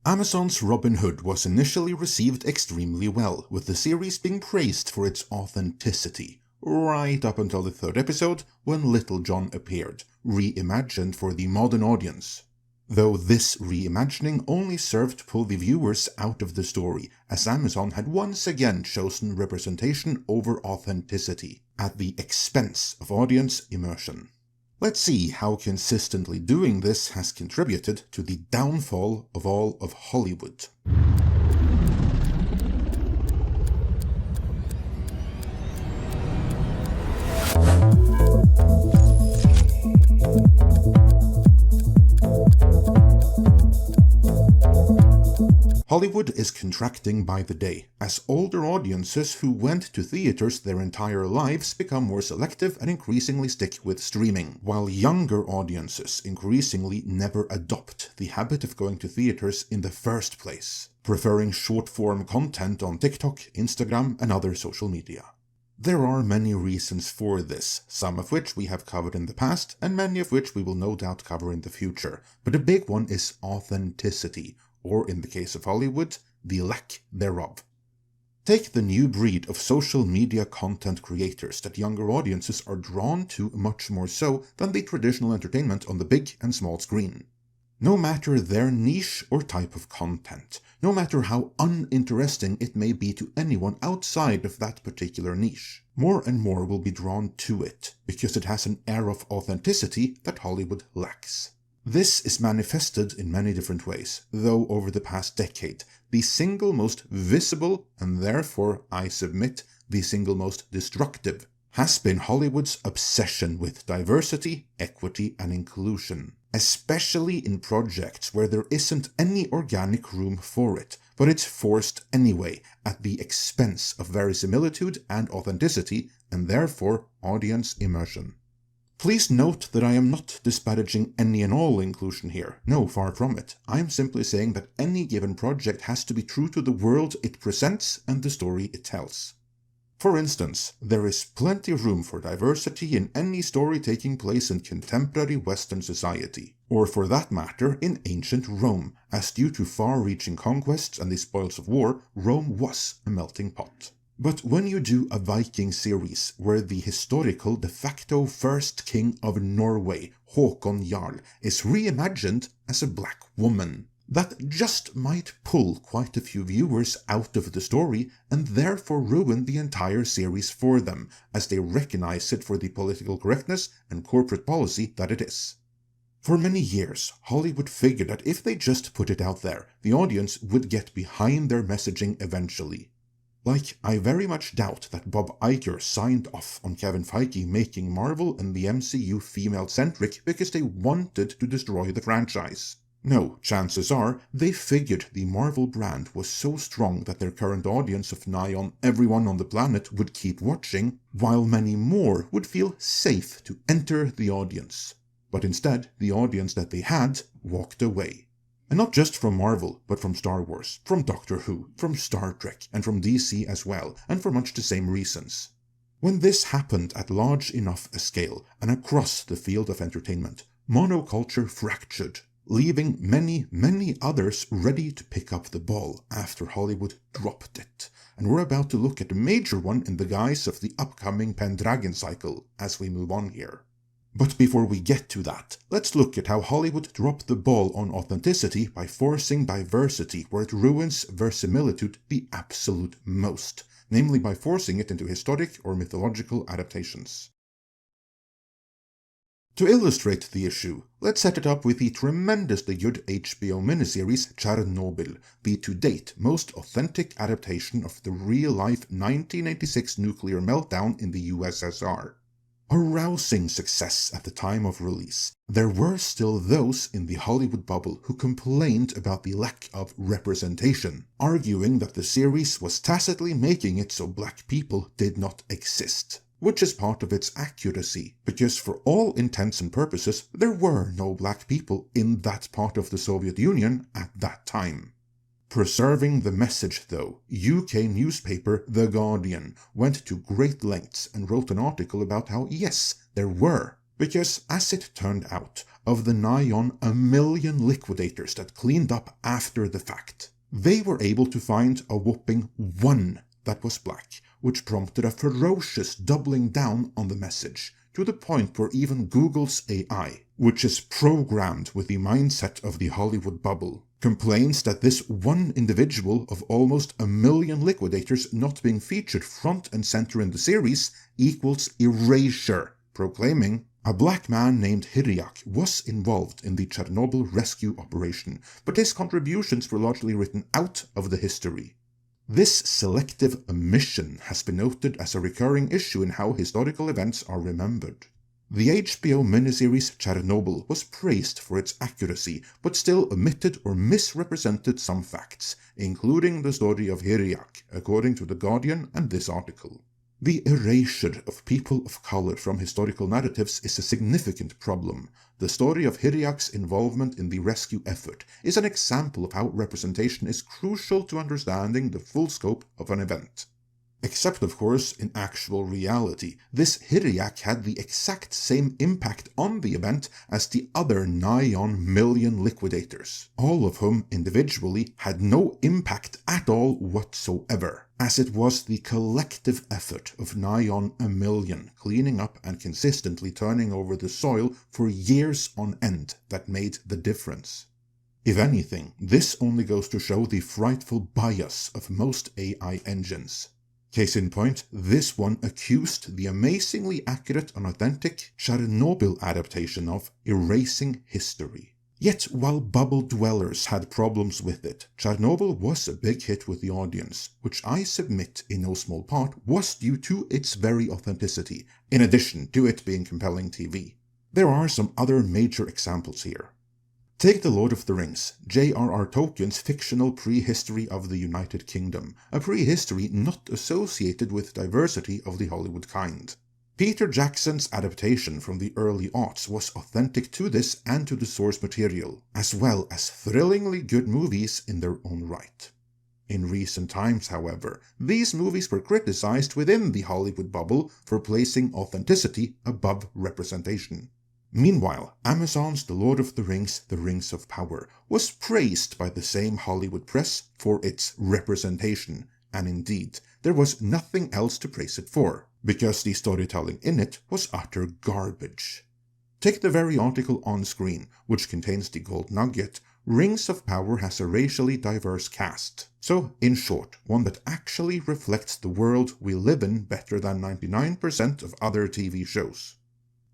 Amazon's Robin Hood was initially received extremely well, with the series being praised for its authenticity, right up until the third episode when Little John appeared, reimagined for the modern audience. Though this reimagining only served to pull the viewers out of the story, as Amazon had once again chosen representation over authenticity, at the expense of audience immersion. Let's see how consistently doing this has contributed to the downfall of all of Hollywood. Hollywood is contracting by the day, as older audiences who went to theaters their entire lives become more selective and increasingly stick with streaming, while younger audiences increasingly never adopt the habit of going to theaters in the first place, preferring short-form content on TikTok, Instagram, and other social media. There are many reasons for this, some of which we have covered in the past, and many of which we will no doubt cover in the future, but a big one is authenticity, or in the case of Hollywood, the lack thereof. Take the new breed of social media content creators that younger audiences are drawn to much more so than the traditional entertainment on the big and small screen. No matter their niche or type of content, no matter how uninteresting it may be to anyone outside of that particular niche, more and more will be drawn to it, because it has an air of authenticity that Hollywood lacks. This is manifested in many different ways, though over the past decade, the single most visible, and therefore, I submit, the single most destructive, has been Hollywood's obsession with diversity, equity, and inclusion, especially in projects where there isn't any organic room for it, but it's forced anyway, at the expense of verisimilitude and authenticity, and therefore audience immersion. Please note that I am not disparaging any and all inclusion here, no, far from it. I am simply saying that any given project has to be true to the world it presents and the story it tells. For instance, there is plenty of room for diversity in any story taking place in contemporary Western society, or for that matter in ancient Rome, as due to far-reaching conquests and the spoils of war, Rome was a melting pot. But when you do a Viking series where the historical de facto first king of Norway, Håkon Jarl, is reimagined as a black woman, that just might pull quite a few viewers out of the story and therefore ruin the entire series for them, as they recognize it for the political correctness and corporate policy that it is. For many years, Hollywood figured that if they just put it out there, the audience would get behind their messaging eventually. Like, I very much doubt that Bob Iger signed off on Kevin Feige making Marvel and the MCU female-centric because they wanted to destroy the franchise. No, chances are, they figured the Marvel brand was so strong that their current audience of nigh on everyone on the planet would keep watching, while many more would feel safe to enter the audience. But instead, the audience that they had walked away. And not just from Marvel, but from Star Wars, from Doctor Who, from Star Trek, and from DC as well, and for much the same reasons. When this happened at large enough a scale, and across the field of entertainment, monoculture fractured, leaving many others ready to pick up the ball after Hollywood dropped it. And we're about to look at a major one in the guise of the upcoming Pendragon Cycle as we move on here. But before we get to that, let's look at how Hollywood dropped the ball on authenticity by forcing diversity where it ruins verisimilitude the absolute most, namely by forcing it into historic or mythological adaptations. To illustrate the issue, let's set it up with the tremendously good HBO miniseries Chernobyl, the to-date most authentic adaptation of the real-life 1986 nuclear meltdown in the USSR. A rousing success at the time of release, there were still those in the Hollywood bubble who complained about the lack of representation, arguing that the series was tacitly making it so black people did not exist. Which is part of its accuracy, because for all intents and purposes, there were no black people in that part of the Soviet Union at that time. Preserving the message, though, UK newspaper The Guardian went to great lengths and wrote an article about how yes, there were, because as it turned out, of the nigh on 1,000,000 liquidators that cleaned up after the fact. They were able to find a whopping one that was black, which prompted a ferocious doubling down on the message, to the point where even Google's AI, which is programmed with the mindset of the Hollywood bubble, complains that this one individual of almost 1,000,000 liquidators not being featured front and center in the series equals erasure, proclaiming, "A black man named Hiriak was involved in the Chernobyl rescue operation, but his contributions were largely written out of the history." This selective omission has been noted as a recurring issue in how historical events are remembered. The HBO miniseries Chernobyl was praised for its accuracy, but still omitted or misrepresented some facts, including the story of Hiriak, according to The Guardian and this article. The erasure of people of color from historical narratives is a significant problem. The story of Hiriak's involvement in the rescue effort is an example of how representation is crucial to understanding the full scope of an event. Except, of course, in actual reality, this Hiriak had the exact same impact on the event as the other nigh on 1,000,000 liquidators, all of whom individually had no impact at all whatsoever, as it was the collective effort of nigh on 1,000,000 cleaning up and consistently turning over the soil for years on end that made the difference. If anything, this only goes to show the frightful bias of most AI engines. Case in point, this one accused the amazingly accurate and authentic Chernobyl adaptation of erasing history. Yet, while bubble dwellers had problems with it, Chernobyl was a big hit with the audience, which I submit in no small part was due to its very authenticity, in addition to it being compelling TV. There are some other major examples here. Take The Lord of the Rings, J.R.R. Tolkien's fictional prehistory of the United Kingdom, a prehistory not associated with diversity of the Hollywood kind. Peter Jackson's adaptation from the early aughts was authentic to this and to the source material, as well as thrillingly good movies in their own right. In recent times, however, these movies were criticized within the Hollywood bubble for placing authenticity above representation. Meanwhile, Amazon's The Lord of the Rings, The Rings of Power was praised by the same Hollywood press for its representation, and indeed, there was nothing else to praise it for, because the storytelling in it was utter garbage. Take the very article on screen, which contains the gold nugget, Rings of Power has a racially diverse cast. So, in short, one that actually reflects the world we live in better than 99% of other TV shows.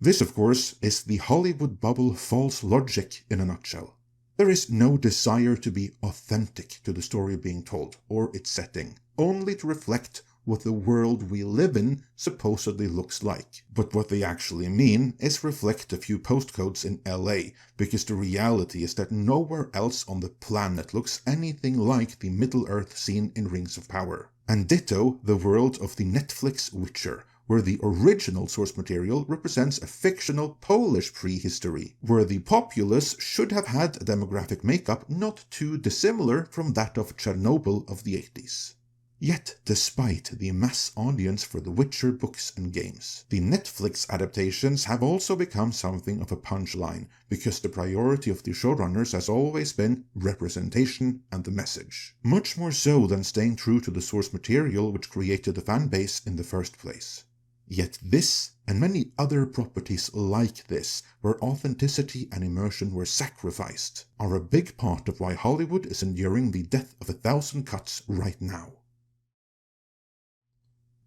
This, of course, is the Hollywood bubble false logic in a nutshell. There is no desire to be authentic to the story being told or its setting, only to reflect what the world we live in supposedly looks like. But what they actually mean is reflect a few postcodes in LA, because the reality is that nowhere else on the planet looks anything like the Middle-earth scene in Rings of Power. And ditto the world of the Netflix Witcher, where the original source material represents a fictional Polish prehistory, where the populace should have had a demographic makeup not too dissimilar from that of Chernobyl of the 80s. Yet, despite the mass audience for The Witcher books and games, the Netflix adaptations have also become something of a punchline, because the priority of the showrunners has always been representation and the message, much more so than staying true to the source material which created the fanbase in the first place. Yet this, and many other properties like this, where authenticity and immersion were sacrificed, are a big part of why Hollywood is enduring the death of 1,000 cuts right now.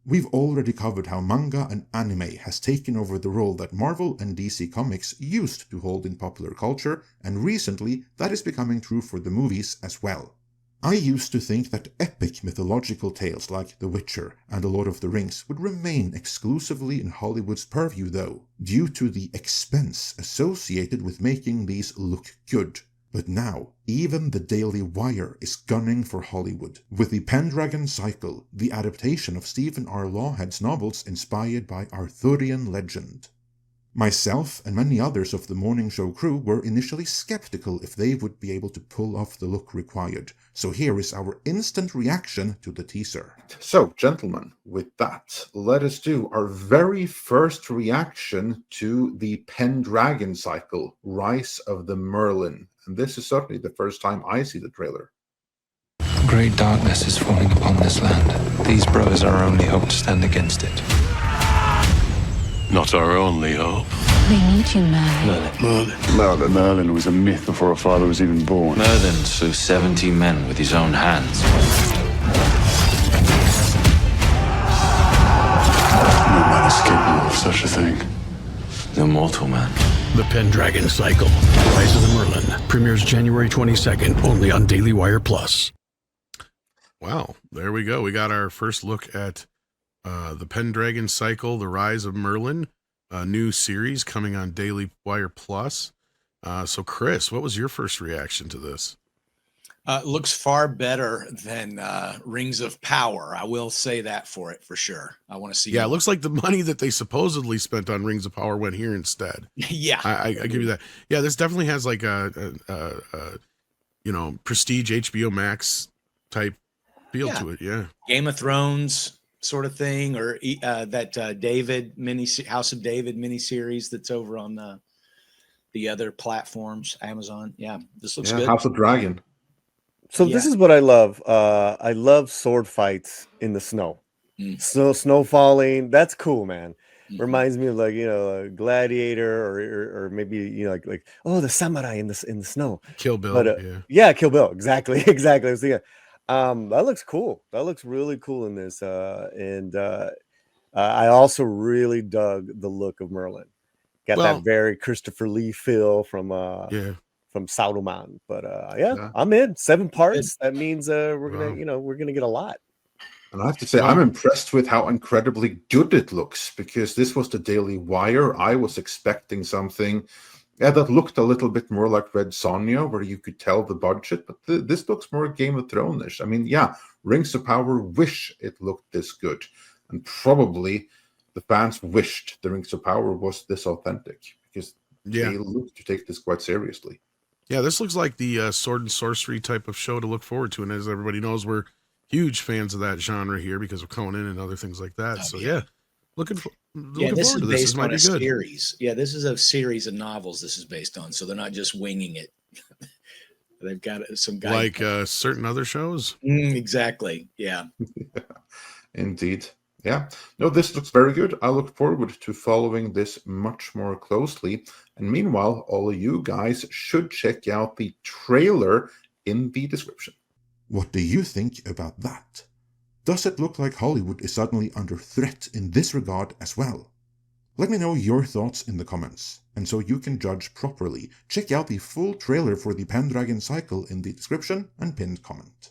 We've already covered how manga and anime has taken over the role that Marvel and DC Comics used to hold in popular culture, and recently that is becoming true for the movies as well. I used to think that epic mythological tales like The Witcher and The Lord of the Rings would remain exclusively in Hollywood's purview though, due to the expense associated with making these look good. But now, even the Daily Wire is gunning for Hollywood, with the Pendragon Cycle, the adaptation of Stephen R. Lawhead's novels inspired by Arthurian legend. Myself and many others of the morning show crew were initially skeptical if they would be able to pull off the look required, so here is our instant reaction to the teaser. So, gentlemen, with that, let us do our very first reaction to the Pendragon Cycle, Rise of the Merlin. And this is certainly the first time I see the trailer. Great darkness is falling upon this land. These brothers are our only hope to stand against it. Not our only hope. We need you, Merlin. Merlin was a myth before our father was even born. Merlin slew 70 men with his own hands. No man is capable of such a thing. The mortal man. The Pendragon Cycle, Rise of the Merlin, premieres January 22nd, only on Daily Wire Plus. Wow, there we go. We got our first look at the Pendragon Cycle, The Rise of Merlin, a new series coming on Daily Wire Plus. So, Chris, what was your first reaction to this? Looks far better than Rings of Power. I will say that for it, for sure. I want to see. Yeah, it looks like the money that they supposedly spent on Rings of Power went here instead. Yeah, I give you that. Yeah, this definitely has like a prestige HBO Max type feel to it. Yeah, Game of Thrones sort of thing, or that David House of David miniseries that's over on the other platforms, Amazon. Yeah, this looks good. House of Dragon. So this is what I love. I love sword fights in the snow. Snow falling. That's cool, man. Reminds me of like, a Gladiator or maybe, like the samurai in the snow. Kill Bill. But, yeah, Kill Bill. Exactly. Exactly. So, yeah. That looks cool. That looks really cool in this. I also really dug the look of Merlin. Got that very Christopher Lee feel from Sauron. But I'm in 7 parts. That means we're gonna get a lot. And I have to say, I'm impressed with how incredibly good it looks, because this was the Daily Wire. I was expecting something that looked a little bit more like Red Sonja, where you could tell the budget, but this looks more Game of Thrones-ish. I mean, Rings of Power wish it looked this good, and probably the fans wished the Rings of Power was this authentic, because they look to take this quite seriously. Yeah, this looks like the sword and sorcery type of show to look forward to, and as everybody knows, we're huge fans of that genre here because of Conan and other things like that. Looking forward to this. This might be good. Series. Yeah, this is a series of novels this is based on, so they're not just winging it. They've got some guy like certain other shows. Exactly. Yeah. Indeed. Yeah. No, this looks very good. I look forward to following this much more closely. And meanwhile, all of you guys should check out the trailer in the description. What do you think about that? Does it look like Hollywood is suddenly under threat in this regard as well? Let me know your thoughts in the comments, and so you can judge properly, check out the full trailer for the Pendragon Cycle in the description and pinned comment.